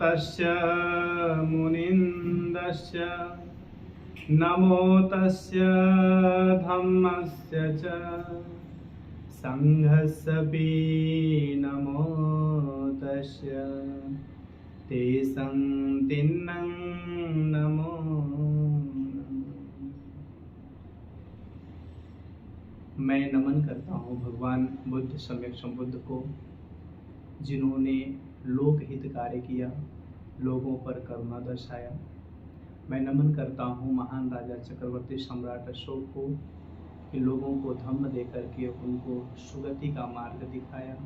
तस्य मुनिन्दस्य नमो तस्य धम्मस्य च संघस्सपि नमो तस्य तेषां तिन्नं नमो नमः। मैं नमन करता हूँ भगवान बुद्ध सम्यक संबुद्ध को, जिन्होंने लोकहित कार्य किया, लोगों पर करुणा दर्शाया। मैं नमन करता हूँ महान राजा चक्रवर्ती सम्राट अशोक को, कि लोगों को धम्म दे करके उनको सुगति का मार्ग दिखाया।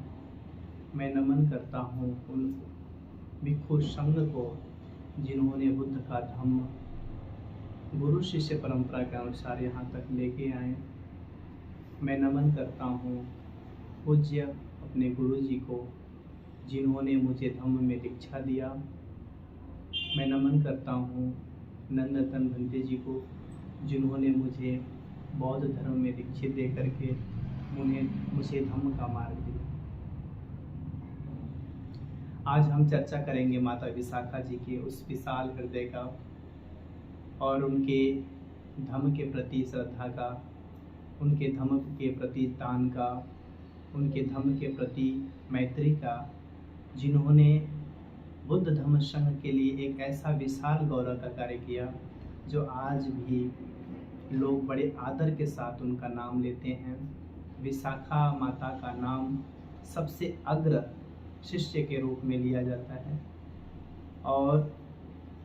मैं नमन करता हूँ उन भिक्षु संघ को, जिन्होंने बुद्ध का धम्म गुरु शिष्य परंपरा के अनुसार यहाँ तक लेके आए। मैं नमन करता हूँ पूज्य अपने गुरु जी को, जिन्होंने मुझे धम्म में दीक्षा दिया। मैं नमन करता हूँ नंदतन भंते जी को, जिन्होंने मुझे बौद्ध धर्म में दीक्षित दे करके मुझे धम्म का मार्ग दिया। आज हम चर्चा करेंगे माता विशाखा जी के उस विशाल हृदय का और उनके धम्म के प्रति श्रद्धा का, उनके धम्म के प्रति दान का, उनके धम्म के प्रति मैत्री का, जिन्होंने बुद्ध धम्म संघ के लिए एक ऐसा विशाल गौरव का कार्य किया, जो आज भी लोग बड़े आदर के साथ उनका नाम लेते हैं। विशाखा माता का नाम सबसे अग्र शिष्य के रूप में लिया जाता है और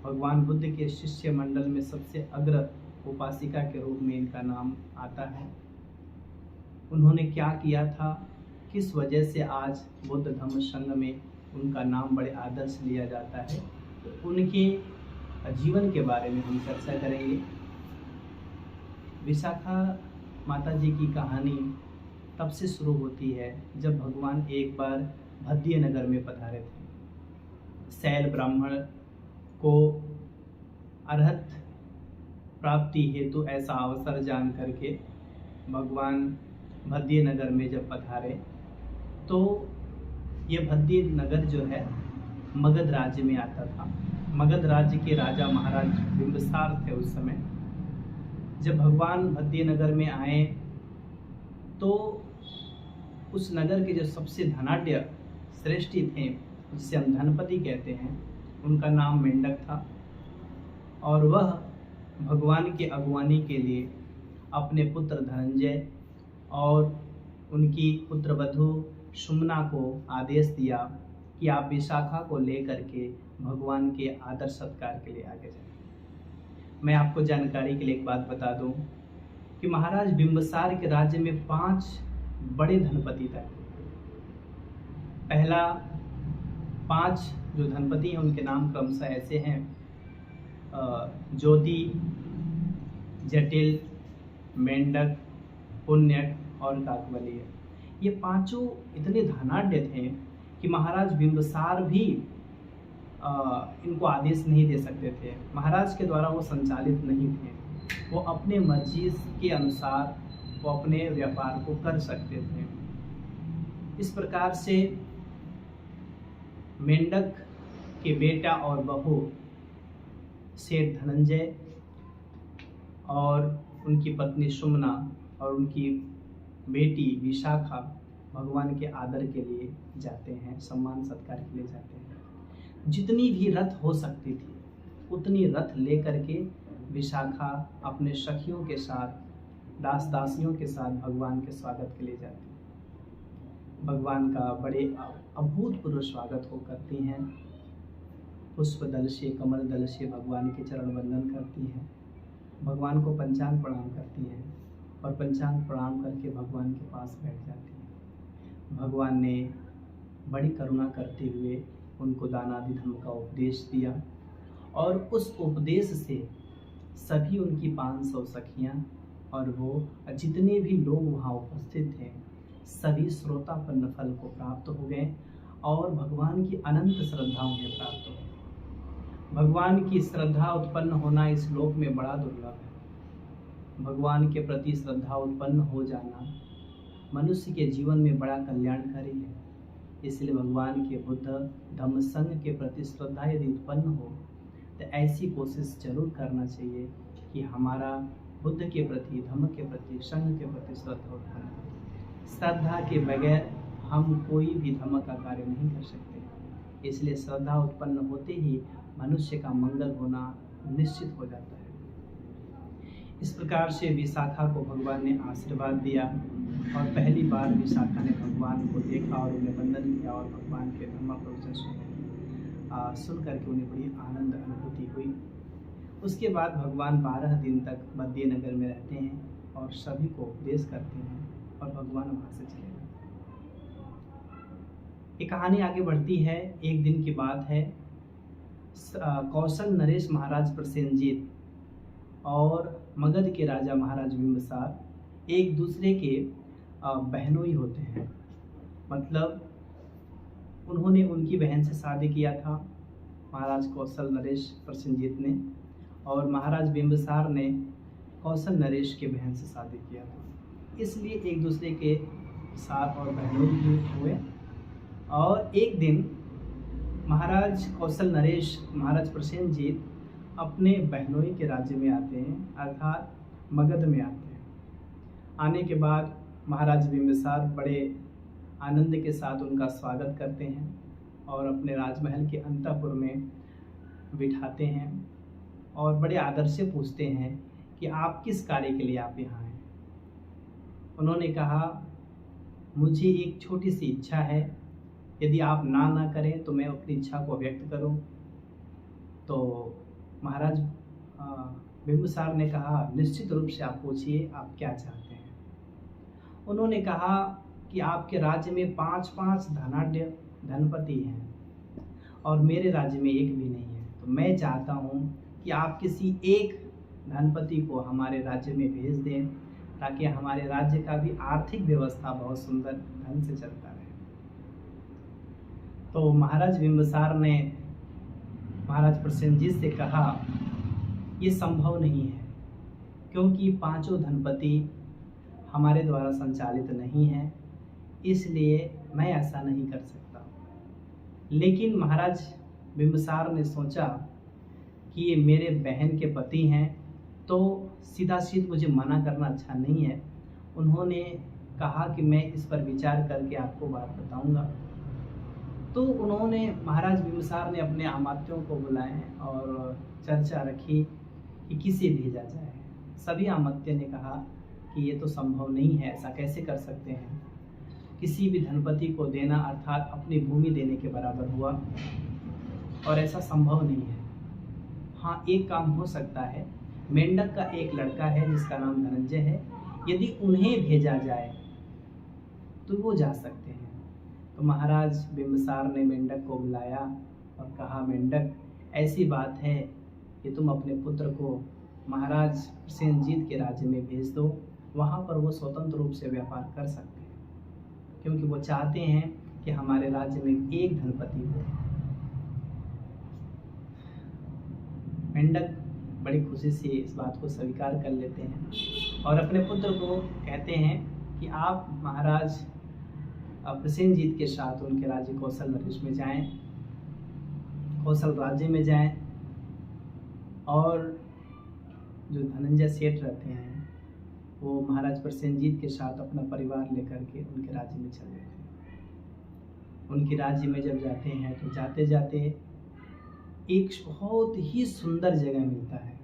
भगवान बुद्ध के शिष्य मंडल में सबसे अग्र उपासिका के रूप में इनका नाम आता है। उन्होंने क्या किया था, किस वजह से आज बुद्ध धम्म संघ में उनका नाम बड़े आदर से लिया जाता है, तो उनके जीवन के बारे में हम चर्चा करेंगे। विशाखा माता जी की कहानी तब से शुरू होती है जब भगवान एक बार भद्य नगर में पधारे थे। शैल ब्राह्मण को अरहत प्राप्ति हेतु ऐसा अवसर जान करके भगवान भद्य नगर में जब पधारे, तो ये भद्य नगर जो है मगध राज्य में आता था। मगध राज्य के राजा महाराज बिंबिसार थे उस समय। जब भगवान भद्य नगर में आए तो उस नगर के जो सबसे धनाढ्य श्रेष्ठी थे, जिसे हम धनपति कहते हैं, उनका नाम मेंढक था और वह भगवान के अगुवानी के लिए अपने पुत्र धनंजय और उनकी पुत्रवधू सुमना को आदेश दिया कि आप विशाखा को लेकर के भगवान के आदर सत्कार के लिए आगे जाएं। मैं आपको जानकारी के लिए एक बात बता दूं कि महाराज बिंबिसार के राज्य में 5 बड़े धनपति थे। पहला 5 जो धनपति हैं उनके नाम क्रमशः ऐसे हैं: ज्योति, जटिल, मेंढक, पुण्यक और काकवलीय। ये पांचों इतने धनाढ्य थे कि महाराज बिंबिसार भी इनको आदेश नहीं दे सकते थे। महाराज के द्वारा वो संचालित नहीं थे। वो अपने मर्जी के अनुसार वो अपने व्यापार को कर सकते थे। इस प्रकार से मेंढक के बेटा और बहू सेठ धनंजय और उनकी पत्नी सुमना और उनकी बेटी विशाखा भगवान के आदर के लिए जाते हैं, सम्मान सत्कार के लिए जाते हैं। जितनी भी रथ हो सकती थी उतनी रथ लेकर के विशाखा अपने सखियों के साथ, दास दासियों के साथ भगवान के स्वागत के लिए जाती हैं। भगवान का बड़े अभूतपूर्व स्वागत हो करती हैं। पुष्प दल से, कमल दल से भगवान के चरण वंदन करती हैं, भगवान को पंचांग प्रणाम करती हैं और पंचांग प्रणाम करके भगवान के पास बैठ जाती हैं। भगवान ने बड़ी करुणा करते हुए उनको दानादि धर्म का उपदेश दिया और उस उपदेश से सभी उनकी 500 सखियाँ और वो जितने भी लोग वहाँ उपस्थित थे, सभी श्रोतापन्न फल को प्राप्त हो गए और भगवान की अनंत श्रद्धा उन्हें प्राप्त हो गई। भगवान की श्रद्धा उत्पन्न होना इस लोक में बड़ा दुर्लभ है। भगवान के प्रति श्रद्धा उत्पन्न हो जाना मनुष्य के जीवन में बड़ा कल्याणकारी है। इसलिए भगवान के बुद्ध धम्म संघ के प्रति श्रद्धा यदि उत्पन्न हो तो ऐसी कोशिश जरूर करना चाहिए कि हमारा बुद्ध के प्रति, धम्म के प्रति, संघ के प्रति श्रद्धा उत्पन्न हो। श्रद्धा के बगैर हम कोई भी धर्म का कार्य नहीं कर सकते। इसलिए श्रद्धा उत्पन्न होते ही मनुष्य का मंगल होना निश्चित हो जाता है। इस प्रकार से विशाखा को भगवान ने आशीर्वाद दिया और पहली बार विशाखा ने भगवान को देखा और उन्हें वंदन किया और भगवान के धर्म प्रवचन सुन करके उन्हें बड़ी आनंद अनुभूति हुई। उसके बाद भगवान 12 दिन तक बद्री नगर में रहते हैं और सभी को उपदेश करते हैं और भगवान वहाँ से चले जाते हैं। ये कहानी आगे बढ़ती है। एक दिन की बात है, कौशल नरेश महाराज प्रसेनजीत और मगध के राजा महाराज बिंबिसार एक दूसरे के बहनोई होते हैं। मतलब उन्होंने उनकी बहन से शादी किया था, महाराज कौशल नरेश प्रसेनजीत ने, और महाराज बिंबिसार ने कौशल नरेश के बहन से शादी किया था। इसलिए एक दूसरे के साथ और बहनोई हुए। और एक दिन महाराज कौशल नरेश महाराज प्रसेनजीत अपने बहनोई के राज्य में आते हैं, अर्थात मगध में आते हैं। आने के बाद महाराज बिंबिसार बड़े आनंद के साथ उनका स्वागत करते हैं और अपने राजमहल के अंतःपुर में बिठाते हैं और बड़े आदर से पूछते हैं कि आप किस कार्य के लिए आप यहाँ हैं। उन्होंने कहा, मुझे एक छोटी सी इच्छा है, यदि आप ना करें तो मैं अपनी इच्छा को व्यक्त करूं। तो महाराज बिंबिसार ने कहा, निश्चित रूप से आप पूछिए, आप क्या चाहते हैं। उन्होंने कहा कि आपके राज्य में 5-5 धनाढ्य धनपति हैं और मेरे राज्य में एक भी नहीं है। तो मैं चाहता हूँ कि आप किसी एक धनपति को हमारे राज्य में भेज दें ताकि हमारे राज्य का भी आर्थिक व्यवस्था बहुत सुंदर ढंग से चलता रहे। तो महाराज बिंबिसार ने महाराज प्रसेनजीत से कहा, ये संभव नहीं है क्योंकि 5 धनपति हमारे द्वारा संचालित नहीं है, इसलिए मैं ऐसा नहीं कर सकता। लेकिन महाराज बिंबिसार ने सोचा कि ये मेरे बहन के पति हैं तो सीधा मुझे मना करना अच्छा नहीं है। उन्होंने कहा कि मैं इस पर विचार करके आपको बात बताऊंगा। तो उन्होंने महाराज बिंबिसार ने अपने अमात्यों को बुलाए और चर्चा रखी कि किसे भेजा जाए। सभी अमात्य ने कहा कि ये तो संभव नहीं है, ऐसा कैसे कर सकते हैं। किसी भी धनपति को देना अर्थात अपनी भूमि देने के बराबर हुआ और ऐसा संभव नहीं है। हाँ, एक काम हो सकता है, मेंढक का एक लड़का है जिसका नाम धनंजय है, यदि उन्हें भेजा जाए तो वो जा सकते हैं। तो महाराज बिंबिसार ने मेंढक को बुलाया और कहा, मेंढक ऐसी बात है कि तुम अपने पुत्र को महाराज प्रसेनजीत के राज्य में भेज दो, वहाँ पर वो स्वतंत्र रूप से व्यापार कर सकते हैं क्योंकि वो चाहते हैं कि हमारे राज्य में एक धनपति हो। मेंढक बड़ी खुशी से इस बात को स्वीकार कर लेते हैं और अपने पुत्र को कहते हैं कि आप महाराज प्रसेनजीत के साथ उनके राज्य कौशल नरेश में जाएं, कौशल राज्य में जाएं और जो धनंजय सेठ रहते हैं वो महाराज प्रसेनजीत के साथ अपना परिवार लेकर के उनके राज्य में चले गए थे। उनके राज्य में जब जाते हैं तो जाते जाते एक बहुत ही सुंदर जगह मिलता है।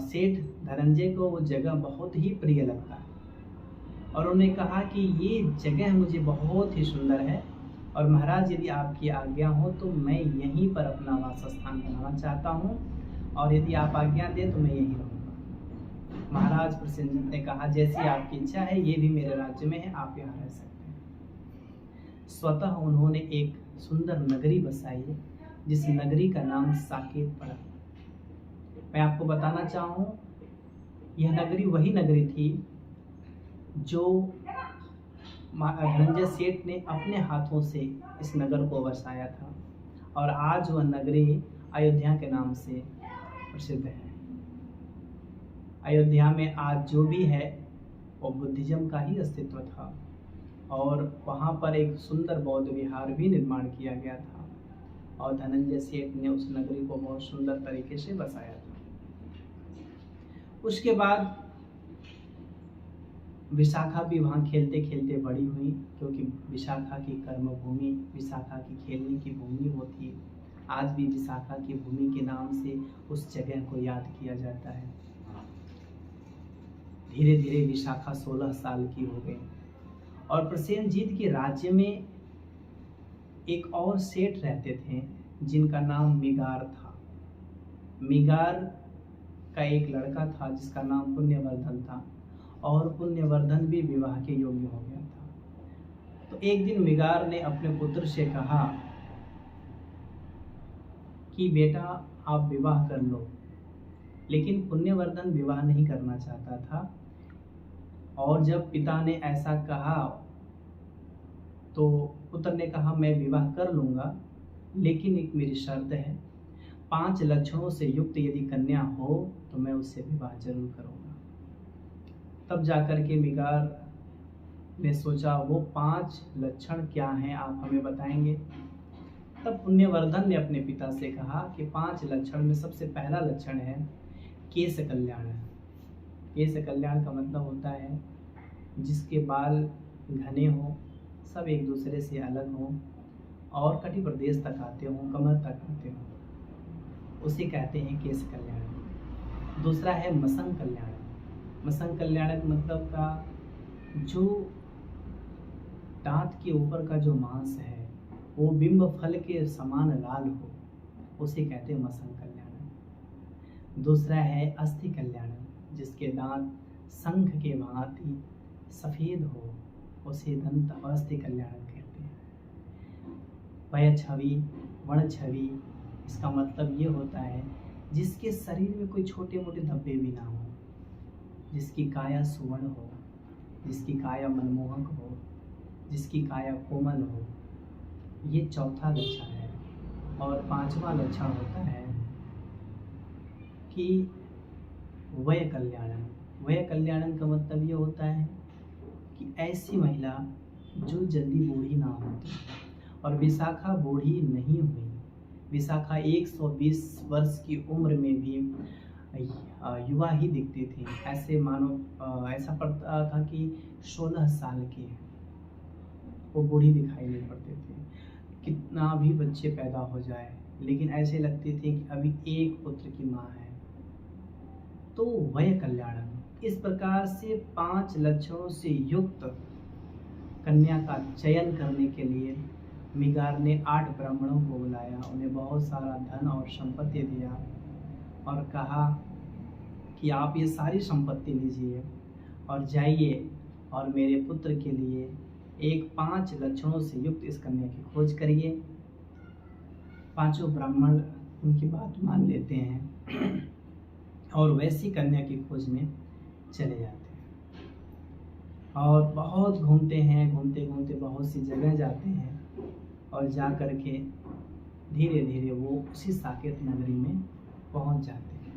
सेठ धनंजय को वो जगह बहुत ही प्रिय लगता है और उन्होंने कहा कि ये जगह मुझे बहुत ही सुंदर है और महाराज यदि आपकी आज्ञा हो तो मैं यहीं पर अपना वासस्थान बनाना चाहता हूँ और यदि आप आज्ञा दें तो मैं यहीं रहूँगा। महाराज प्रसेनजीत ने कहा, जैसी आपकी इच्छा है, ये भी मेरे राज्य में है, आप यहाँ रह सकते हैं। स्वतः उन्होंने एक सुंदर नगरी बसाई जिस नगरी का नाम साकेत पड़ा। मैं आपको बताना चाहूँ, यह नगरी वही नगरी थी जो धनंजय सेठ ने अपने हाथों से इस नगर को बसाया था और आज वह नगरी अयोध्या के नाम से प्रसिद्ध है। अयोध्या में आज जो भी है वो बुद्धिज्म का ही अस्तित्व था और वहाँ पर एक सुंदर बौद्ध विहार भी निर्माण किया गया था और धनंजय सेठ ने उस नगरी को बहुत सुंदर तरीके से बसाया था। उसके बाद विशाखा भी वहाँ खेलते खेलते बड़ी हुई, क्योंकि विशाखा की कर्मभूमि, विशाखा की खेलने की भूमि होती है। आज भी विशाखा की भूमि के नाम से उस जगह को याद किया जाता है। धीरे धीरे विशाखा 16 साल की हो गई और प्रसेनजीत के राज्य में एक और सेठ रहते थे जिनका नाम मिगार था। मिगार का एक लड़का था जिसका नाम पुण्यवर्धन था और पुण्यवर्धन भी विवाह के योग्य हो गया था। तो एक दिन मिगार ने अपने पुत्र से कहा कि बेटा आप विवाह कर लो, लेकिन पुण्यवर्धन विवाह नहीं करना चाहता था। और जब पिता ने ऐसा कहा तो पुत्र ने कहा मैं विवाह कर लूँगा, लेकिन एक मेरी शर्त है, 5 लक्षणों से युक्त यदि कन्या हो तो मैं उससे विवाह जरूर करूँगा। तब जाकर के मिगार ने सोचा वो 5 लक्षण क्या हैं, आप हमें बताएंगे। तब पुण्यवर्धन ने अपने पिता से कहा कि 5 लक्षण में सबसे पहला लक्षण है केश कल्याण। केश कल्याण का मतलब होता है जिसके बाल घने हों, सब एक दूसरे से अलग हों और कटी प्रदेश तक आते हों, कमर तक आते हों, उसे कहते हैं केश कल्याण। दूसरा है मसंग कल्याण। मसंग कल्याण मतलब का जो दांत के ऊपर का जो मांस है वो बिंब फल के समान लाल हो, उसे कहते हैं मसंग कल्याण। दूसरा है अस्थि कल्याण, जिसके दांत शंख के भांति सफेद हो, उसे दंत अस्थि कल्याण कहते हैं। वय छवि, वर्ण छवि, इसका मतलब ये होता है जिसके शरीर में कोई छोटे मोटे धब्बे भी ना हो, जिसकी काया सुवर्ण हो, जिसकी काया मनमोहक हो, जिसकी काया कोमल हो, ये चौथा लक्षण है। और 5वां लक्षण होता है कि वय कल्याणन। वय कल्याणन का मतलब ये होता है कि ऐसी महिला जो जल्दी बूढ़ी ना होती, और विशाखा बूढ़ी नहीं हुई। विशाखा 120 वर्ष की उम्र में भी युवा ही दिखती थी। ऐसे मानो ऐसा पड़ता था कि 16 साल की वो बूढ़ी दिखाई नहीं पड़ती थी। कितना भी बच्चे पैदा हो जाए, लेकिन ऐसे लगती थी कि अभी एक पुत्र की माँ है। तो वय कल्याण, इस प्रकार से 5 लक्षणों से युक्त कन्या का चयन करने के लिए मिगार ने 8 ब्राह्मणों को बुलाया, उन्हें बहुत सारा धन और संपत्ति दिया और कहा कि आप ये सारी संपत्ति लीजिए और जाइए और मेरे पुत्र के लिए एक 5 लक्षणों से युक्त इस कन्या की खोज करिए। 5 ब्राह्मण उनकी बात मान लेते हैं और वैसी कन्या की खोज में चले जाते हैं और बहुत घूमते हैं, घूमते घूमते बहुत सी जगह जाते हैं और जा कर के धीरे धीरे वो उसी साकेत नगरी में पहुंच जाते हैं।